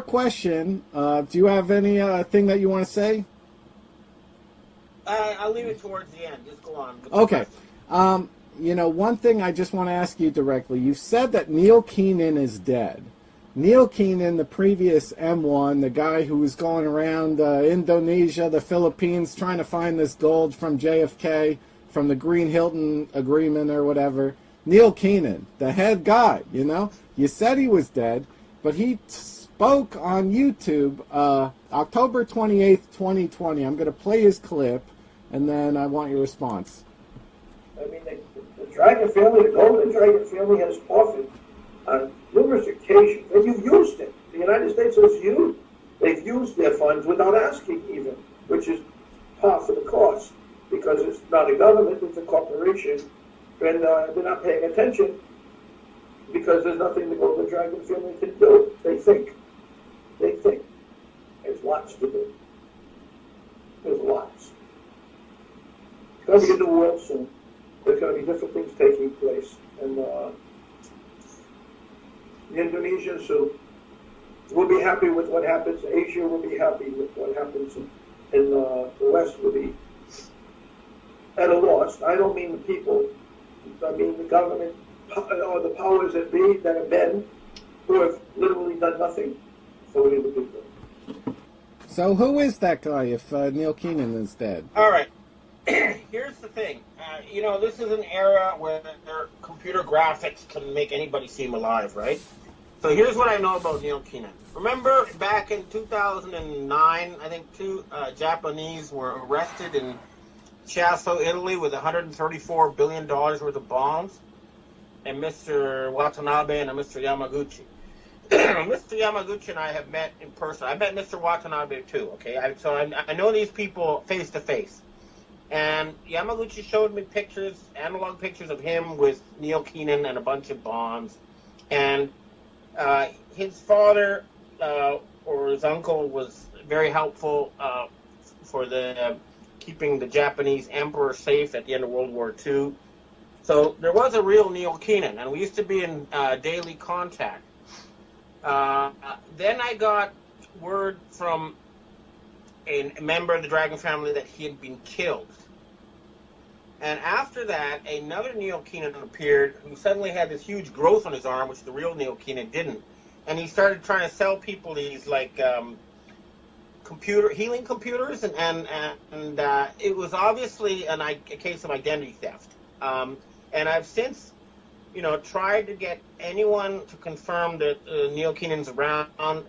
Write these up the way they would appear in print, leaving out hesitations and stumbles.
question. Do you have any thing that you want to say? I'll leave it towards the end. Just go on. Okay. One thing I just want to ask you directly. You said that Neil Keenan is dead. Neil Keenan, the previous M1, the guy who was going around Indonesia, the Philippines, trying to find this gold from JFK, from the Green Hilton Agreement or whatever. Neil Keenan, the head guy, You said he was dead, but he spoke on YouTube October 28th, 2020. I'm going to play his clip, and then I want your response. I mean, the Dragon family, the Golden Dragon family has offered on numerous occasions, and you've used it. The United States has used, they've used their funds without asking even, which is par for the course, because it's not a government, it's a corporation, and they're not paying attention because there's nothing the Golden Dragon family can do. They think. There's lots to do. There's lots. It's going to be a new world soon. There's going to be different things taking place. And the Indonesians will be happy with what happens. Asia will be happy with what happens. And the West will be at a loss. I don't mean the people. I mean the government or the powers that be that have been, who have literally done nothing for the people. So who is that guy if Neil Keenan is dead? All right. Here's the thing. This is an era where computer graphics can make anybody seem alive, right? So here's what I know about Neil Keenan. Remember back in 2009, I think two Japanese were arrested in Chiasso, Italy, with $134 billion worth of bombs, and Mr. Watanabe and Mr. Yamaguchi. Mr. Yamaguchi and I have met in person. I met Mr. Watanabe too, okay? So I know these people face to face. And Yamaguchi showed me pictures, analog pictures of him with Neil Keenan and a bunch of bombs. And his father or his uncle was very helpful for keeping the Japanese emperor safe at the end of World War II. So there was a real Neil Keenan, and we used to be in daily contact. Then I got word from a member of the Dragon family that he had been killed. And after that, another Neil Keenan appeared who suddenly had this huge growth on his arm, which the real Neil Keenan didn't. And he started trying to sell people these, healing computers, and it was obviously a case of identity theft. And I've since, tried to get anyone to confirm that Neil Keenan's around.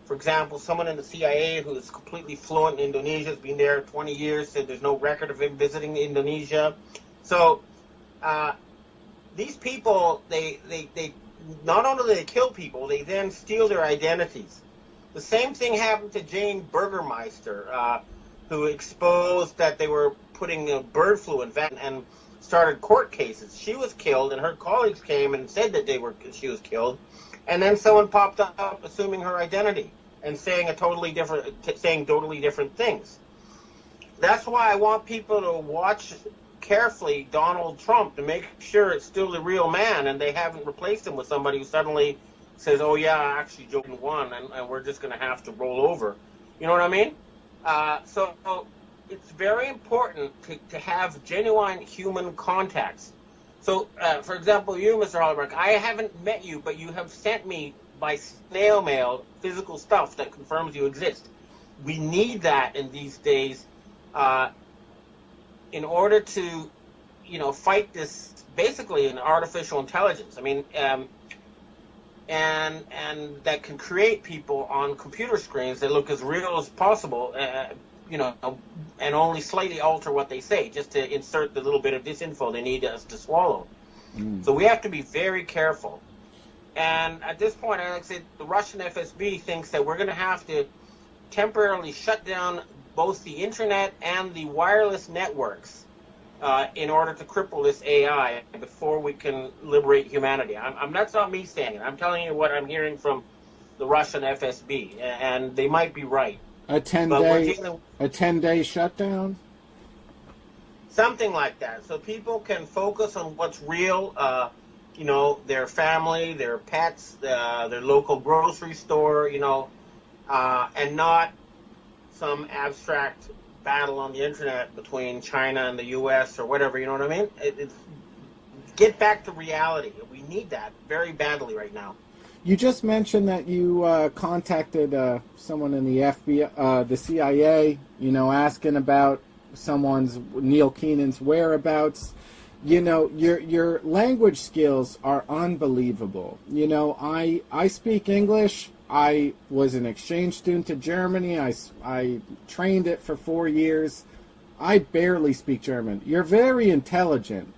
For example, someone in the CIA who is completely fluent in Indonesia, has been there 20 years, said there's no record of him visiting Indonesia. So these people, they not only do they kill people, they then steal their identities. The same thing happened to Jane Burgermeister, who exposed that they were putting bird flu in and started court cases. She was killed, and her colleagues came and said that she was killed. And then someone popped up assuming her identity and saying totally different things. That's why I want people to watch carefully Donald Trump to make sure it's still the real man and they haven't replaced him with somebody who suddenly says, oh yeah, actually Joe Biden won and we're just going to have to roll over. You know what I mean? So it's very important to have genuine human contacts. So, for example, you, Mr. Hollenberg, I haven't met you, but you have sent me by snail mail physical stuff that confirms you exist. We need that in these days in order to, fight this basically an artificial intelligence. I mean, and that can create people on computer screens that look as real as possible, and only slightly alter what they say, just to insert the little bit of disinfo they need us to swallow. So we have to be very careful. And at this point, like I said, the Russian FSB thinks that we're going to have to temporarily shut down both the internet and the wireless networks in order to cripple this AI before we can liberate humanity. That's not me saying it. I'm telling you what I'm hearing from the Russian FSB, and they might be right. A 10-day shutdown? Something like that. So people can focus on what's real, their family, their pets, their local grocery store, and not some abstract battle on the internet between China and the U.S. or whatever. You know what I mean? It's get back to reality. We need that very badly right now. You just mentioned that you contacted someone in the FBI, the CIA, asking about Neil Keenan's whereabouts. Your language skills are unbelievable. I speak English. I was an exchange student to Germany. I trained it for 4 years. I barely speak German. You're very intelligent.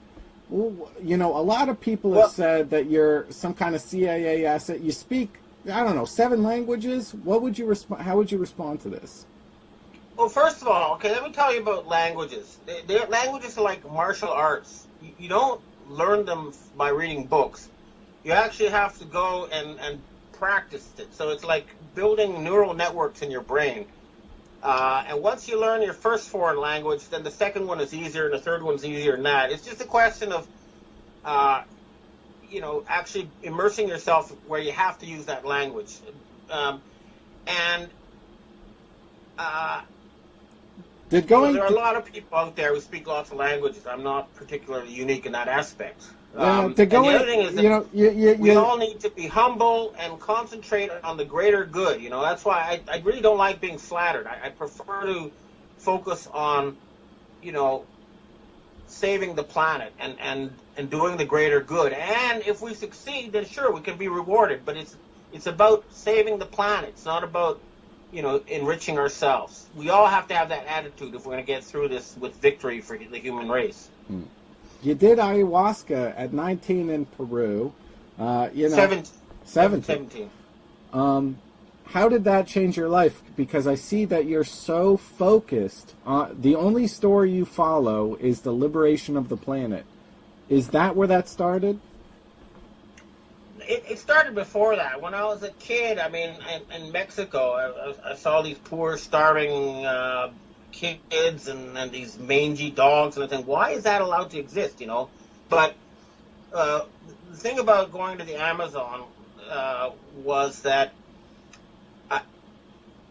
A lot of people have said that you're some kind of CIA asset. You speak, 7 languages. What would you how would you respond to this? Well, first of all, okay, let me tell you about languages. Languages are like martial arts. You don't learn them by reading books. You actually have to go and practice it. So it's like building neural networks in your brain. And once you learn your first foreign language, then the second one is easier, and the third one's easier than that. It's just a question of, actually immersing yourself where you have to use that language. There are a lot of people out there who speak lots of languages. I'm not particularly unique in that aspect. The other thing is that we all need to be humble and concentrate on the greater good. That's why I really don't like being flattered. I prefer to focus on, saving the planet and doing the greater good. And if we succeed, then sure, we can be rewarded. But it's about saving the planet. It's not about enriching ourselves. We all have to have that attitude if we're going to get through this with victory for the human race. You did ayahuasca at 19 in Peru. 17. How did that change your life? Because I see that you're so focused. The only story you follow is the liberation of the planet. Is that where that started? It started before that. When I was a kid, in Mexico, I saw these poor, starving kids and these mangy dogs, and I think, why is that allowed to exist? But the thing about going to the Amazon was that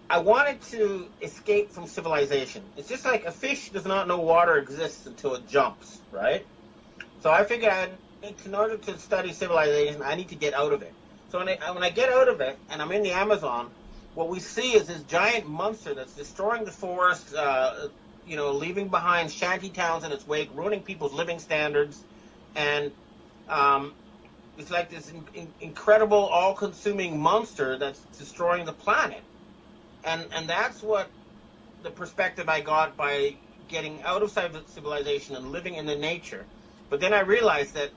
I wanted to escape from civilization. It's just like a fish does not know water exists until it jumps, right? So I figured in order to study civilization, I need to get out of it. So when I get out of it and I'm in the Amazon, what we see is this giant monster that's destroying the forest, leaving behind shanty towns in its wake, ruining people's living standards, and it's like this incredible, all-consuming monster that's destroying the planet. And that's what the perspective I got by getting out of civilization and living in the nature. But then I realized that,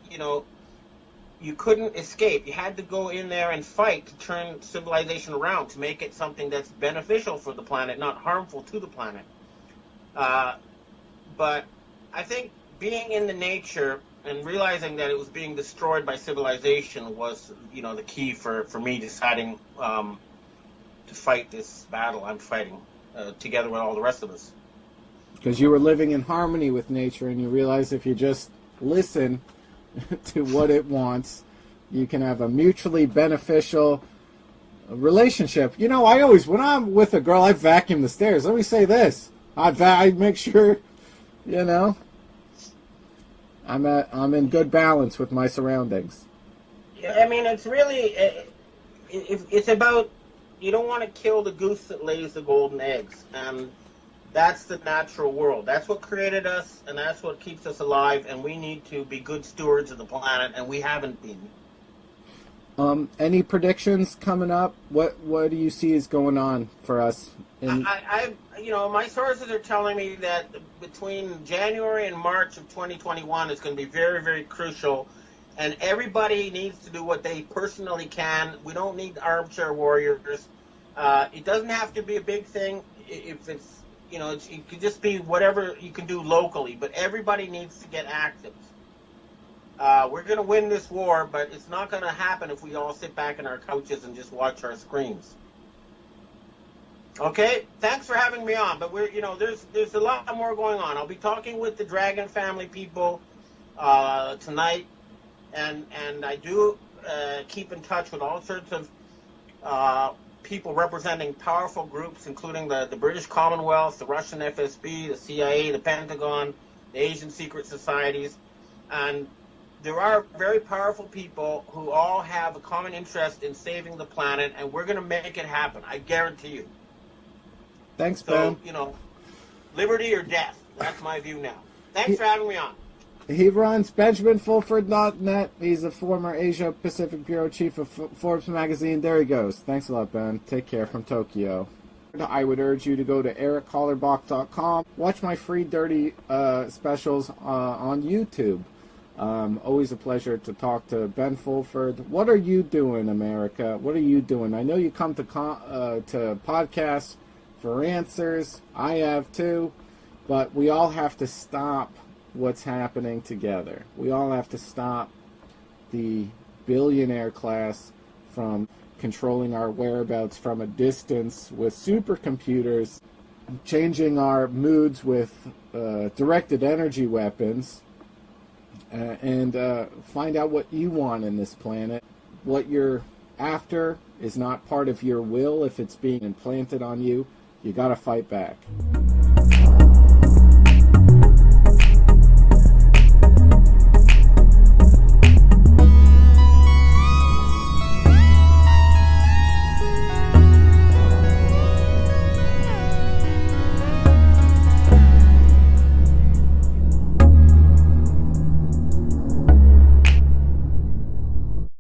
you couldn't escape. You had to go in there and fight to turn civilization around, to make it something that's beneficial for the planet, not harmful to the planet. But I think being in the nature and realizing that it was being destroyed by civilization was, the key for me deciding to fight this battle I'm fighting together with all the rest of us. Because you were living in harmony with nature, and you realize if you just listen to what it wants, you can have a mutually beneficial relationship. I always, when I'm with a girl, I vacuum the stairs. Let me say this. I make sure, I'm in good balance with my surroundings. Yeah, it's really, it's about, you don't want to kill the goose that lays the golden eggs. And that's the natural world. That's what created us, and that's what keeps us alive, and we need to be good stewards of the planet, and we haven't been. Any predictions coming up? What do you see is going on for us? My sources are telling me that between January and March of 2021 is going to be very, very crucial, and everybody needs to do what they personally can. We don't need armchair warriors. It doesn't have to be a big thing. If it's it could just be whatever you can do locally, but everybody needs to get active. We're going to win this war, but it's not going to happen if we all sit back in our couches and just watch our screens. Okay, thanks for having me on. But there's a lot more going on. I'll be talking with the Dragon family people tonight, and I do keep in touch with all sorts of people representing powerful groups, including the British Commonwealth, the Russian FSB, the CIA, the Pentagon, the Asian secret societies. And there are very powerful people who all have a common interest in saving the planet, and we're going to make it happen. I guarantee you. Thanks, So, Ben. liberty or death. That's my view now. Thanks for having me on. He runs BenjaminFulford.net. He's a former Asia Pacific Bureau Chief of Forbes magazine. There he goes. Thanks a lot, Ben. Take care from Tokyo. I would urge you to go to erichollerbach.com. Watch my free dirty specials on YouTube. Always a pleasure to talk to Ben Fulford. What are you doing, America? What are you doing? I know you come to podcasts for answers. I have too. But we all have to stop what's happening together. We all have to stop the billionaire class from controlling our whereabouts from a distance with supercomputers, changing our moods with directed energy weapons, and find out what you want in this planet. What you're after is not part of your will. If it's being implanted on you, you got to fight back.